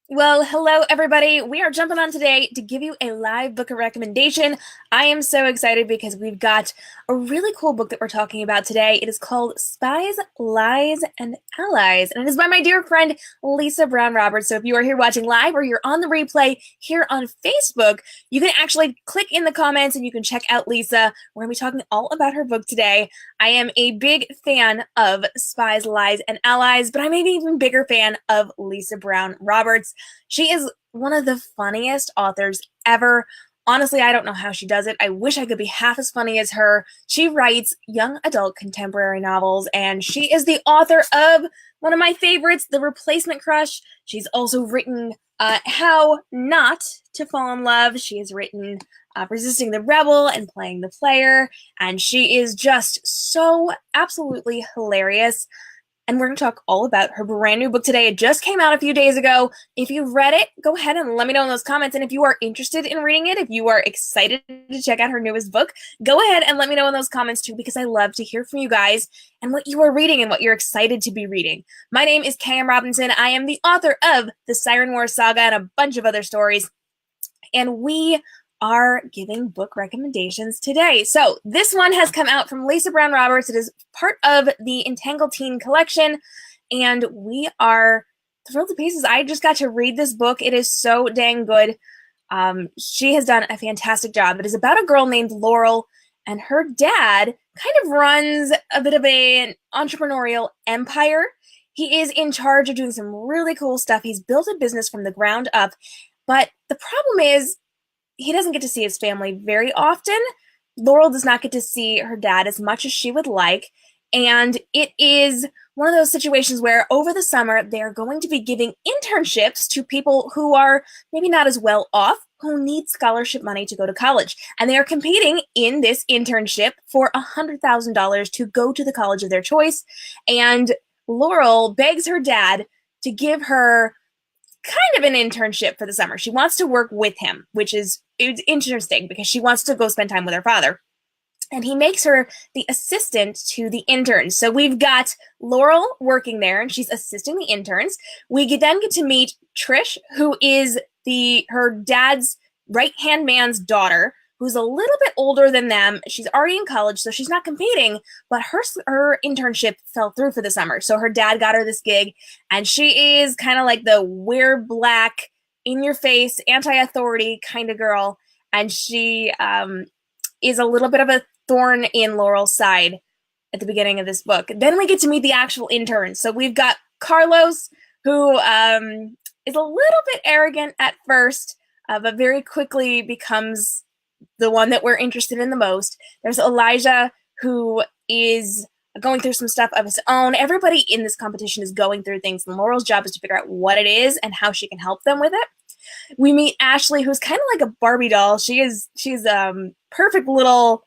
Well, hello everybody. We are jumping on today to give you a live book recommendation. I am so excited because we've got a really cool book that we're talking about today. It is called Spies, Lies, and Allies, and it is by my dear friend Lisa Brown Roberts. So if you are here watching live or you're on the replay here on Facebook, you can actually click in the comments and you can check out Lisa. We're going to be talking all about her book today. I am a big fan of Spies, Lies, and Allies, but I'm an even bigger fan of Lisa Brown Roberts. She is one of the funniest authors ever. Honestly, I don't know how she does it. I wish I could be half as funny as her. She writes young adult contemporary novels, and she is the author of one of my favorites, The Replacement Crush. She's also written How Not to Fall in Love. She has written Resisting the Rebel and Playing the Player, and she is just so absolutely hilarious. And we're going to talk all about her brand new book today. It just came out a few days ago. If you've read it, go ahead and let me know in those comments. And if you are interested in reading it, if you are excited to check out her newest book, go ahead and let me know in those comments too, because I love to hear from you guys and what you are reading and what you're excited to be reading. My name is K.m. Robinson. I am the author of the Siren War Saga and a bunch of other stories. And we are giving book recommendations today. So this one has come out from Lisa Brown Roberts. It is part of the Entangled Teen collection, and we are thrilled to pieces. I just got to read this book. It is so dang good. She has done a fantastic job. It is about a girl named Laurel, and her dad kind of runs a bit of an entrepreneurial empire. He is in charge of doing some really cool stuff. He's built a business from the ground up, but the problem is he doesn't get to see his family very often. Laurel does not get to see her dad as much as she would like. And it is one of those situations where over the summer, they're going to be giving internships to people who are maybe not as well off, who need scholarship money to go to college. And they are competing in this internship for $100,000 to go to the college of their choice. And Laurel begs her dad to give her kind of an internship for the summer. She wants to work with him, which is it's interesting because she wants to go spend time with her father. And he makes her the assistant to the interns. So we've got Laurel working there, and she's assisting the interns. We then get to meet Trish, who is her dad's right-hand man's daughter, who's a little bit older than them. She's already in college, so she's not competing, but her internship fell through for the summer. So her dad got her this gig, and she is kind of like the wear black, in your face, anti-authority kind of girl. And she is a little bit of a thorn in Laurel's side at the beginning of this book. Then we get to meet the actual interns. So we've got Carlos, who is a little bit arrogant at first, but very quickly becomes the one that we're interested in the most. There's Elijah, who is going through some stuff of his own. Everybody in this competition is going through things, and Laurel's job is to figure out what it is and how she can help them with it. We meet Ashley, who's kind of like a Barbie doll. She's perfect little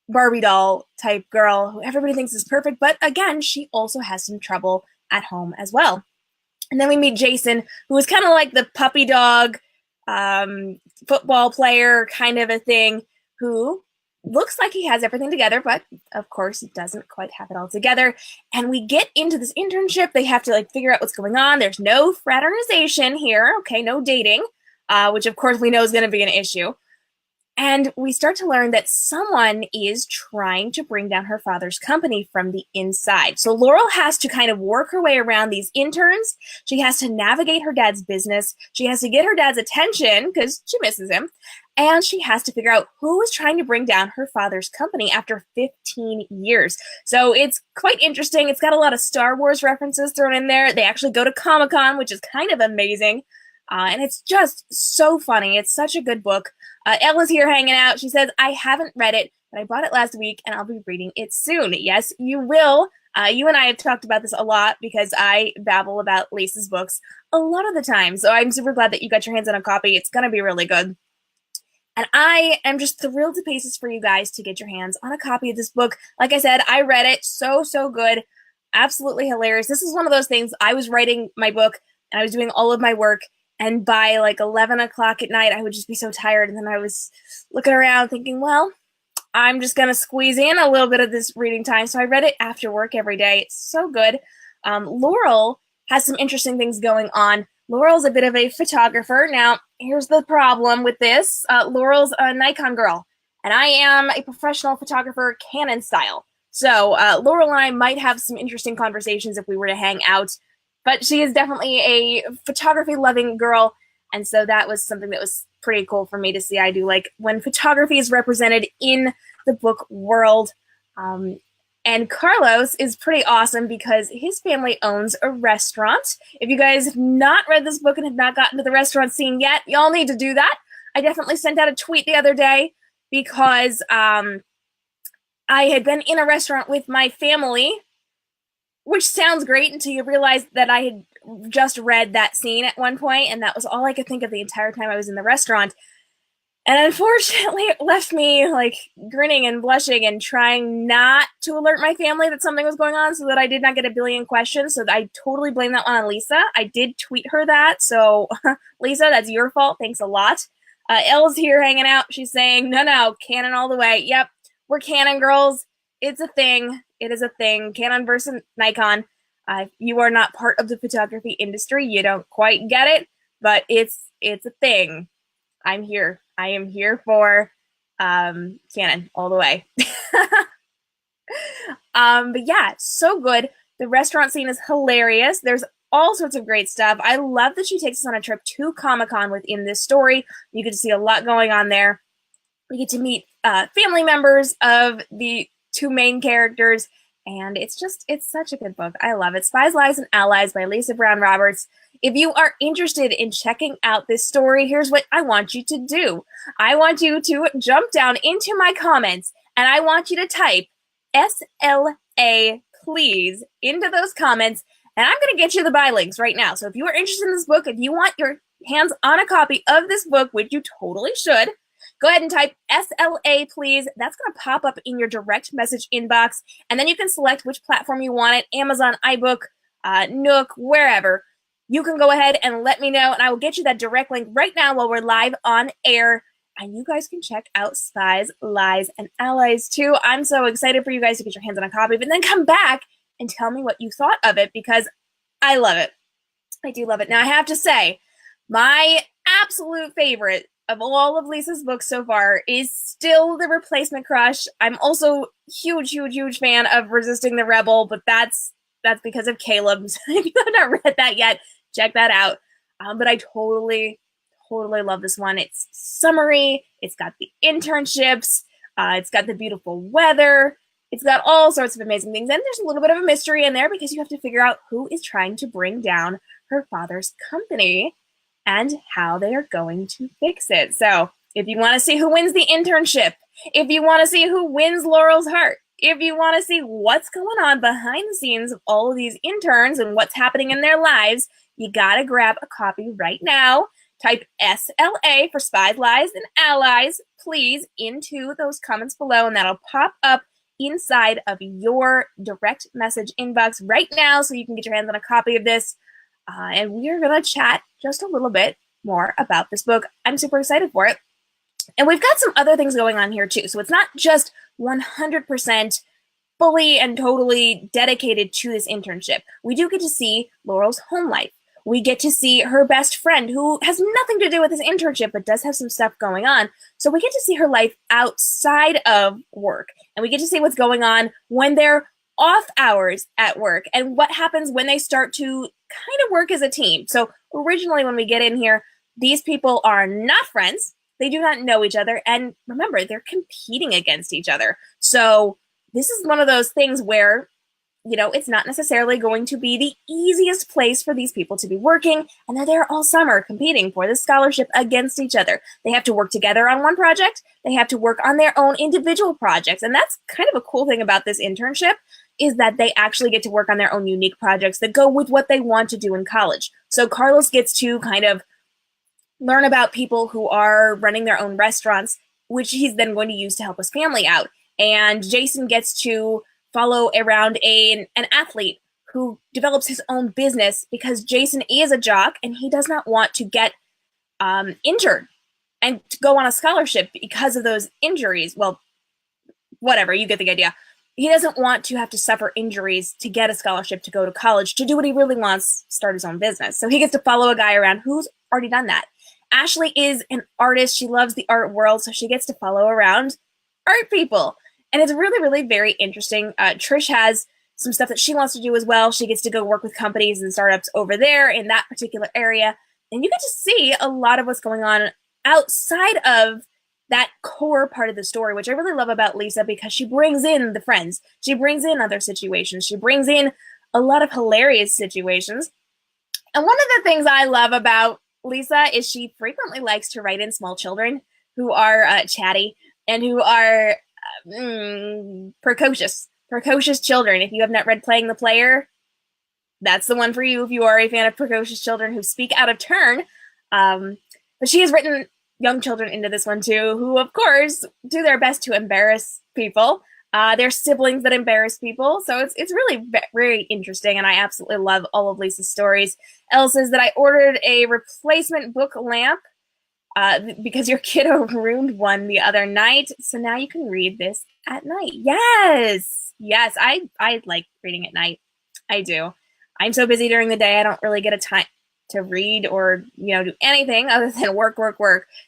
Barbie doll type girl who everybody thinks is perfect, but again, she also has some trouble at home as well. And then we meet Jason, who is kind of like the puppy dog football player kind of a thing, who looks like he has everything together, but of course doesn't quite have it all together. And we get into this internship. They have to like figure out what's going on. There's no fraternization here, okay, no dating, which of course we know is going to be an issue. And we start to learn that someone is trying to bring down her father's company from the inside. So Laurel has to kind of work her way around these interns. She has to navigate her dad's business. She has to get her dad's attention because she misses him. And she has to figure out who is trying to bring down her father's company after 15 years. So it's quite interesting. It's got a lot of Star Wars references thrown in there. They actually go to Comic-Con, which is kind of amazing. And it's just so funny. It's such a good book. Ella's here hanging out. She says, I haven't read it, but I bought it last week and I'll be reading it soon. Yes, you will. You and I have talked about this a lot because I babble about Lisa's books a lot of the time. So I'm super glad that you got your hands on a copy. It's going to be really good. And I am just thrilled to pieces for you guys to get your hands on a copy of this book. Like I said, I read it. So good. Absolutely hilarious. This is one of those things. I was writing my book and I was doing all of my work. And by like 11 o'clock at night, I would just be so tired. And then I was looking around thinking, well, I'm just going to squeeze in a little bit of this reading time. So I read it after work every day. It's so good. Laurel has some interesting things going on Laurel's a bit of a photographer. Now, here's the problem with this. Laurel's a Nikon girl, and I am a professional photographer, Canon style. So Laurel and I might have some interesting conversations if we were to hang out, but she is definitely a photography-loving girl, and so that was something that was pretty cool for me to see. I do like when photography is represented in the book world. Um, and Carlos is pretty awesome because his family owns a restaurant. If you guys have not read this book and have not gotten to the restaurant scene yet, y'all need to do that. I definitely sent out a tweet the other day because I had been in a restaurant with my family, which sounds great until you realize that I had just read that scene at one point, and that was all I could think of the entire time I was in the restaurant. And unfortunately, it left me like grinning and blushing and trying not to alert my family that something was going on so that I did not get a billion questions. So I totally blame that one on Lisa. I did tweet her that. So, Lisa, that's your fault. Thanks a lot. Elle's here hanging out. She's saying, no, Canon all the way. Yep, we're Canon girls. It's a thing. It is a thing. Canon versus Nikon. You are not part of the photography industry. You don't quite get it, but it's a thing. I'm here. I am here for Canon all the way. But yeah, so good. The restaurant scene is hilarious. There's all sorts of great stuff. I love that she takes us on a trip to Comic-Con within this story. You get to see a lot going on there. We get to meet family members of the two main characters, and it's such a good book. I love it. Spies, Lies, and Allies by Lisa Brown Roberts. If you are interested in checking out this story, here's what I want you to do. I want you to jump down into my comments, and I want you to type SLA, please, into those comments, and I'm going to get you the buy links right now. So if you are interested in this book, if you want your hands on a copy of this book, which you totally should, go ahead and type SLA, please. That's going to pop up in your direct message inbox, and then you can select which platform you want it, Amazon, iBook, Nook, wherever. You can go ahead and let me know, and I will get you that direct link right now while we're live on air, and you guys can check out Spies, Lies, and Allies too. I'm so excited for you guys to get your hands on a copy, but then come back and tell me what you thought of it, because I love it. I do love it. Now, I have to say, my absolute favorite of all of Lisa's books so far is still The Replacement Crush. I'm also huge fan of Resisting the Rebel, but that's because of Caleb. So if you have not read that yet, check that out. But I totally love this one. It's summery. It's got the internships. It's got the beautiful weather. It's got all sorts of amazing things. And there's a little bit of a mystery in there because you have to figure out who is trying to bring down her father's company and how they are going to fix it. So if you want to see who wins the internship, if you want to see who wins Laurel's heart, if you want to see what's going on behind the scenes of all of these interns and what's happening in their lives, you got to grab a copy right now. Type SLA for Spies, Lies, and Allies, please, into those comments below, and that'll pop up inside of your direct message inbox right now so you can get your hands on a copy of this. And we are going to chat just a little bit more about this book. I'm super excited for it. And we've got some other things going on here too. So it's not just 100% fully and totally dedicated to this internship. We do get to see Laurel's home life. We get to see her best friend who has nothing to do with this internship but does have some stuff going on. So we get to see her life outside of work. And we get to see what's going on when they're off hours at work and what happens when they start to kind of work as a team. So originally when we get in here, these people are not friends. They do not know each other. And remember, they're competing against each other. So this is one of those things where, you know, it's not necessarily going to be the easiest place for these people to be working. And they're there all summer competing for this scholarship against each other. They have to work together on one project. They have to work on their own individual projects. And that's kind of a cool thing about this internship, is that they actually get to work on their own unique projects that go with what they want to do in college. So Carlos gets to kind of learn about people who are running their own restaurants, which he's then going to use to help his family out. And Jason gets to follow around an athlete who develops his own business because Jason is a jock and he does not want to get injured and to go on a scholarship because of those injuries. Well, whatever, you get the idea. he doesn't want to have to suffer injuries to get a scholarship to go to college, to do what he really wants, start his own business. So he gets to follow a guy around who's already done that. Ashley is an artist. She loves the art world, so she gets to follow around art people. And it's really, really very interesting. Trish has some stuff that she wants to do as well. She gets to go work with companies and startups over there in that particular area. And you get to see a lot of what's going on outside of that core part of the story, which I really love about Lisa, because she brings in the friends. She brings in other situations. She brings in a lot of hilarious situations. And one of the things I love about Lisa is she frequently likes to write in small children who are chatty and who are precocious children. If you have not read Playing the Player, that's the one for you if you are a fan of precocious children who speak out of turn. But she has written young children into this one too, who of course do their best to embarrass people. They're siblings that embarrass people. So it's really very interesting, and I absolutely love all of Lisa's stories. Elle says that I ordered a replacement book lamp because your kiddo ruined one the other night. So now you can read this at night. Yes, I like reading at night. I do. I'm so busy during the day, I don't really get a time to read or, do anything other than work.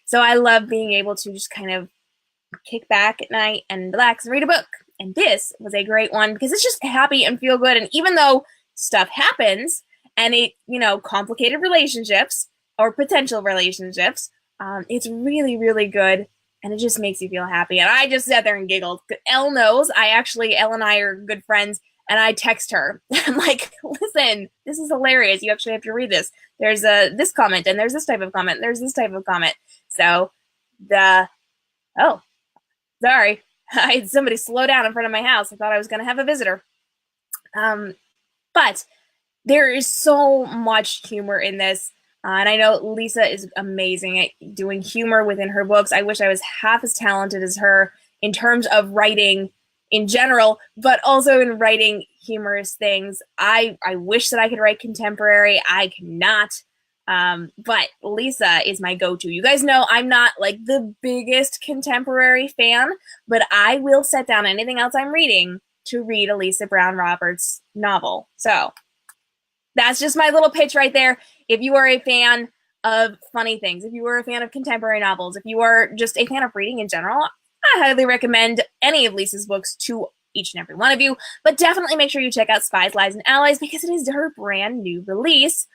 So I love being able to just kind of kick back at night and relax and read a book. And this was a great one because it's just happy and feel good. And even though stuff happens and it, complicated relationships or potential relationships, it's really, really good. And it just makes you feel happy. And I just sat there and giggled. Elle knows. Elle and I are good friends. And I text her. I'm like, listen, this is hilarious. You actually have to read this. There's this comment, and there's this type of comment. There's this type of comment. So sorry. I had somebody slow down in front of my house. I thought I was going to have a visitor. But there is so much humor in this. And I know Lisa is amazing at doing humor within her books. I wish I was half as talented as her in terms of writing in general, but also in writing humorous things. I wish that I could write contemporary. I cannot. But Lisa is my go-to. You guys know I'm not like the biggest contemporary fan, but I will set down anything else I'm reading to read a Lisa Brown Roberts novel. So that's just my little pitch right there. If you are a fan of funny things, if you are a fan of contemporary novels, if you are just a fan of reading in general, I highly recommend any of Lisa's books to each and every one of you, but definitely make sure you check out Spies, Lies, and Allies because it is her brand new release.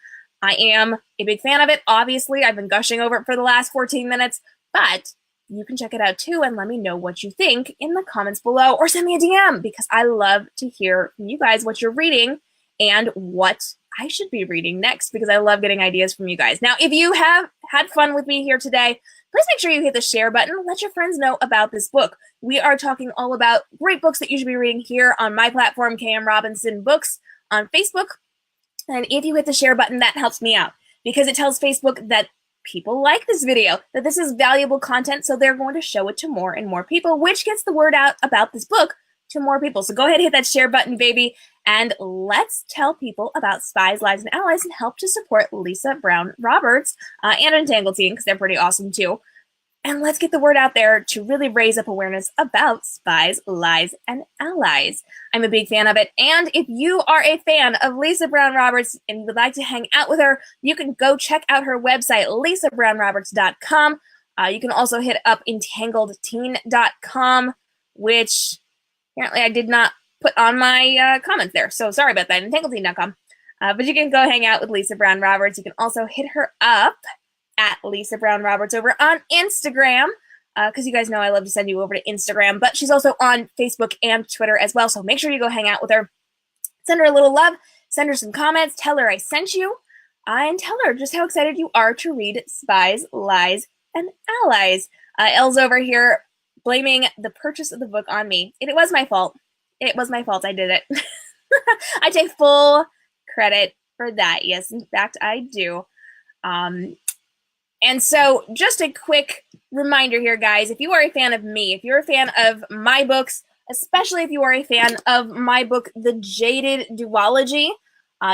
I am a big fan of it. Obviously, I've been gushing over it for the last 14 minutes, but you can check it out too and let me know what you think in the comments below or send me a DM because I love to hear from you guys what you're reading and what I should be reading next because I love getting ideas from you guys. Now, if you have had fun with me here today, please make sure you hit the share button. Let your friends know about this book. We are talking all about great books that you should be reading here on my platform, K.m. Robinson Books on Facebook. And if you hit the share button, that helps me out because it tells Facebook that people like this video, that this is valuable content, so they're going to show it to more and more people, which gets the word out about this book to more people. So go ahead and hit that share button, baby, and let's tell people about Spies, Lies, and Allies and help to support Lisa Brown Roberts and Entangled Teen because they're pretty awesome too. And let's get the word out there to really raise up awareness about Spies, Lies, and Allies. I'm a big fan of it. And if you are a fan of Lisa Brown Roberts and you would like to hang out with her, you can go check out her website, lisabrownroberts.com. You can also hit up entangledteen.com, which apparently I did not put on my comments there. So sorry about that, entangledteen.com. But you can go hang out with Lisa Brown Roberts. You can also hit her up at Lisa Brown Roberts over on Instagram, because you guys know I love to send you over to Instagram, but she's also on Facebook and Twitter as well, so make sure you go hang out with her. Send her a little love, send her some comments, tell her I sent you, and tell her just how excited you are to read Spies, Lies, and Allies. Elle's over here blaming the purchase of the book on me. It was my fault. It was my fault. I did it. I take full credit for that. Yes, in fact, I do. And so just a quick reminder here, guys, if you are a fan of me, if you're a fan of my books, especially if you are a fan of my book, The Jaded Duology,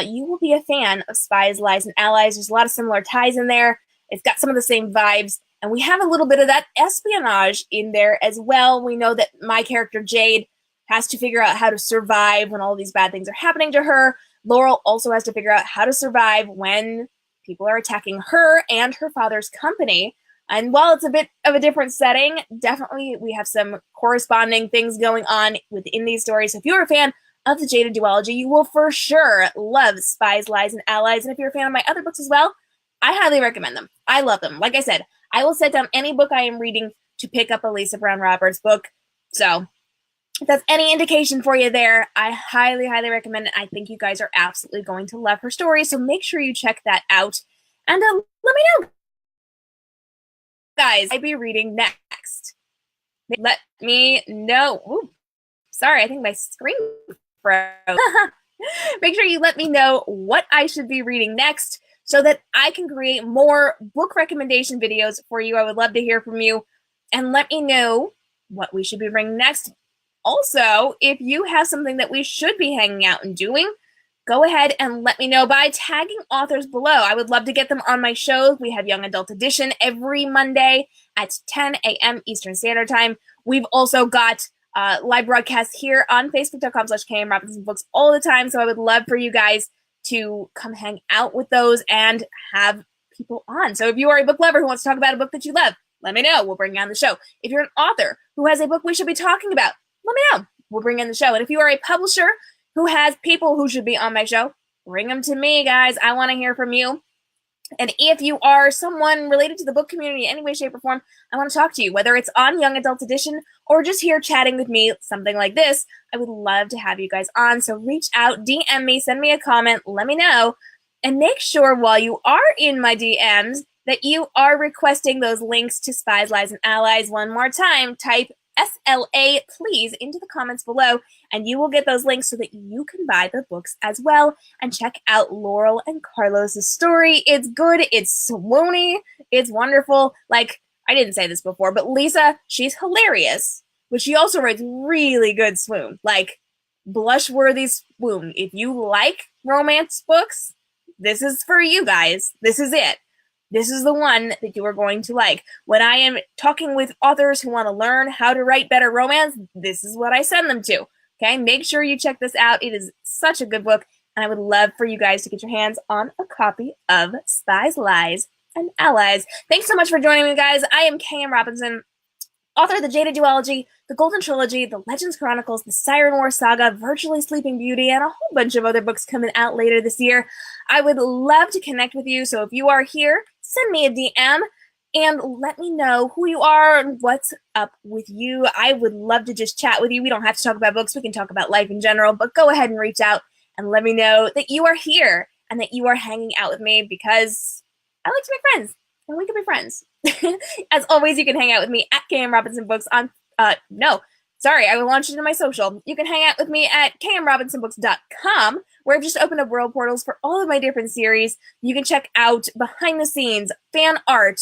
you will be a fan of Spies, Lies, and Allies. There's a lot of similar ties in there. It's got some of the same vibes, and we have a little bit of that espionage in there as well. We know that my character, Jade, has to figure out how to survive when all these bad things are happening to her. Laurel also has to figure out how to survive when people are attacking her and her father's company. And while it's a bit of a different setting, definitely we have some corresponding things going on within these stories. So if you're a fan of the Jada duology, you will for sure love Spies, Lies, and Allies. And if you're a fan of my other books as well, I highly recommend them. I love them. Like I said, I will set down any book I am reading to pick up a Lisa Brown Roberts book. So if that's any indication for you there, I highly, highly recommend it. I think you guys are absolutely going to love her story. So make sure you check that out. And let me know, guys, I'll be reading next. Let me know. Ooh, sorry, I think my screen froze. Make sure you let me know what I should be reading next so that I can create more book recommendation videos for you. I would love to hear from you. And let me know what we should be reading next. Also, if you have something that we should be hanging out and doing, go ahead and let me know by tagging authors below. I would love to get them on my show. We have Young Adult Edition every Monday at 10 a.m. Eastern Standard Time. We've also got live broadcasts here on Facebook.com/k.m.robinson books all the time. So I would love for you guys to come hang out with those and have people on. So if you are a book lover who wants to talk about a book that you love, let me know. We'll bring you on the show. If you're an author who has a book we should be talking about, let me know. We'll bring you on the show. And if you are a publisher who has people who should be on my show, bring them to me, guys. I want to hear from you. And if you are someone related to the book community in any way, shape, or form, I want to talk to you, whether it's on Young Adult Edition or just here chatting with me, something like this. I would love to have you guys on. So reach out, DM me, send me a comment, let me know. And make sure while you are in my DMs that you are requesting those links to Spies, Lies, and Allies. One more time, type SLA, please, into the comments below, and you will get those links so that you can buy the books as well and check out Laurel and Carlos's story. It's good, it's swoony, it's wonderful. Like, I didn't say this before, but Lisa, she's hilarious, but she also writes really good swoon, like blush-worthy swoon. If you like romance books, this is for you guys. This is it. This is the one that you are going to like. When I am talking with authors who want to learn how to write better romance, this is what I send them to. Okay, make sure you check this out. It is such a good book, and I would love for you guys to get your hands on a copy of Spies, Lies, and Allies. Thanks so much for joining me, guys. I am K.m. Robinson, author of the Jada duology, the Golden Trilogy, the Legends Chronicles, the Siren War Saga, Virtually Sleeping Beauty, and a whole bunch of other books coming out later this year. I would love to connect with you, so if you are here, send me a DM and let me know who you are and what's up with you. I would love to just chat with you. We don't have to talk about books. We can talk about life in general, but go ahead and reach out and let me know that you are here and that you are hanging out with me because I like to make friends and we can be friends. As always, you can hang out with me at k.m. robinson books on, I will launch it into my social. You can hang out with me at k.m.robinsonbooks.com, where I've just opened up world portals for all of my different series. You can check out behind the scenes, fan art,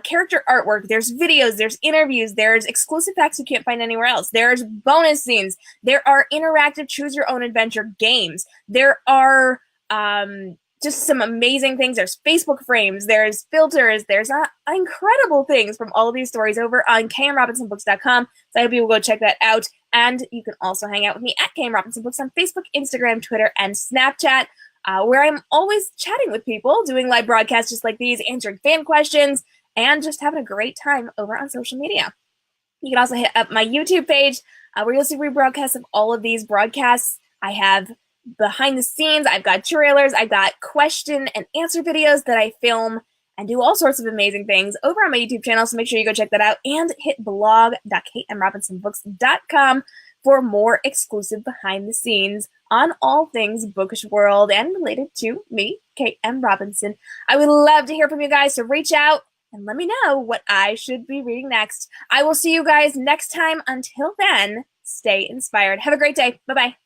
character artwork. There's videos, there's interviews, there's exclusive facts you can't find anywhere else. There's bonus scenes. There are interactive choose your own adventure games. There are just some amazing things. There's Facebook frames, there's filters, there's incredible things from all of these stories over on k.m.robinsonbooks.com. So I hope you will go check that out. And you can also hang out with me at K.M. Robinson Books on Facebook, Instagram, Twitter, and Snapchat, where I'm always chatting with people, doing live broadcasts just like these, answering fan questions, and just having a great time over on social media. You can also hit up my YouTube page, where you'll see rebroadcasts of all of these broadcasts. I have behind the scenes, I've got trailers, I've got question and answer videos that I film and do all sorts of amazing things over on my YouTube channel, so make sure you go check that out and hit blog.k.m.robinsonbooks.com for more exclusive behind the scenes on all things bookish world and related to me, K.M. Robinson. I would love to hear from you guys, so reach out and let me know what I should be reading next. I will see you guys next time. Until then, stay inspired. Have a great day. Bye-bye.